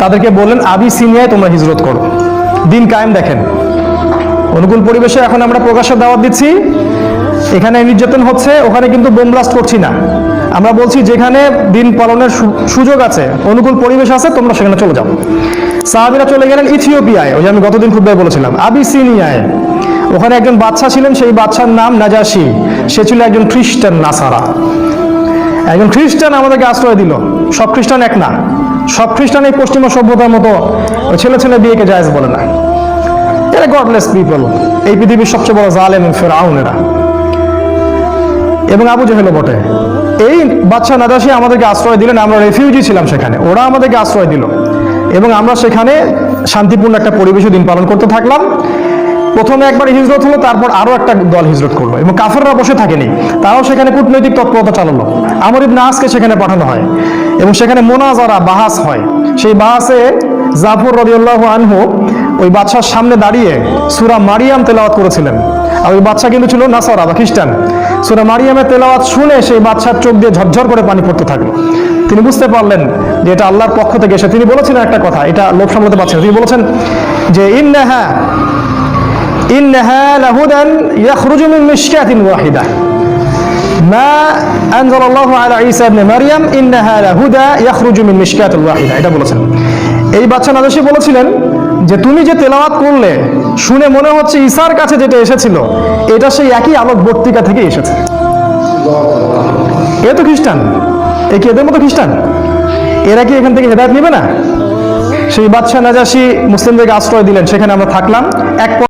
তাদেরকে বললেন আবিসিনিয়ায় তোমরা হিজরত করো, দিন কায়েম দেখেন। অনুকূল পরিবেশে এখন আমরা প্রকাশ্য দাওয়াত দিচ্ছি, এখানে নির্যাতন হচ্ছে, ওখানে কিন্তু বোম ব্লাস্ট করছি না। আমরা বলছি যেখানে দিন পালনের সুযোগ আছে, অনুকূল পরিবেশ আছে, তোমরা সেখানে চলে যাও। সাহাবীরা চলে গেলেন ইথিওপিয়ায়, ওই যে আমি গতদিন খুতবায় বলেছিলাম, আবিসিনিয়ায়। ওখানে একজন বাদশা ছিলেন, সেই বাদশার নাম নাজাশি। সে ছিল একজন খ্রিস্টান নাসারা। একজন খ্রিস্টান আমাদেরকে আশ্রয় দিল। সব খ্রিস্টান এক না, সব খ্রিস্টান এই পশ্চিমা সভ্যতার মতো ওই ছেলে ছেলে বিয়েকে জায়েজ বলে না। এরা গডলেস পিপল, এই পৃথিবীর সবচেয়ে বড় জালেম ফেরাউন এরা, এবং আবু জেহেলও বটে। এই বাদশা নাজাশি আমাদেরকে আশ্রয় দিলেন, আমরা রেফিউজি ছিলাম সেখানে, ওরা আমাদেরকে আশ্রয় দিল এবং আমরা সেখানে শান্তিপূর্ণ একটা পরিবেশে দিন পালন করতে থাকলাম। প্রথমে একবার হিজরত হলো, তারপর আরো একটা দল হিজরত করলো এবং কাফেররা বসে থাকেনি, তারাও সেখানে কূটনৈতিক তৎপরতা চালালো। আমর ইবনে আসকে সেখানে পাঠানো হয় এবং সেখানে মোনাজারা বাহাস হয়। সেই বাহাসে জাফর রাদিয়াল্লাহু আনহু ওই বাদশার সামনে দাঁড়িয়ে সূরা মারিয়াম তেলাওয়াত করেছিলেন। আর ওই বাদশা কিন্তু ছিল নাসারা বা খ্রিস্টান। সূরা মারিয়ামের তেলাওয়াত শুনে সেই বাদশার চোখ দিয়ে ঝরঝর করে পানি পড়তে থাকলো। তিনি বুঝতে পারলেন যে এটা আল্লাহর পক্ষ থেকে এসে। তিনি বলেছিলেন একটা কথা, এটা লোভ সামলাতে পারছেন। তিনি বলেছেন যে ইন্নাহা লাহুদান ইয়াখরুজু মিন মিশকাতিন ওয়াহিদা মা আনজালাল্লাহু আলা ঈসা ইবনে মারইয়াম ইন্নাহা লাহুদা ইয়াখরুজু মিন মিশকাতিন ওয়াহিদা, এটা বলেছেন। এই বাদশা নাজাশী বলেছিলেন যে তুমি যে তেলাওয়াত করলে শুনে মনে হচ্ছে ঈসার কাছে যেটা এসেছিল এটা সেই একই আলোক বর্তিকা থেকে এসেছে। এ তো খ্রিস্টান, এ কি এদের মতো খ্রিস্টান? এরা কি এখান থেকে হেদায়েত নেবে না? সেই বাদশা নাজাশী মুসলিমদেরকে আশ্রয় দিলেন, সেখানে আমরা থাকলাম। এক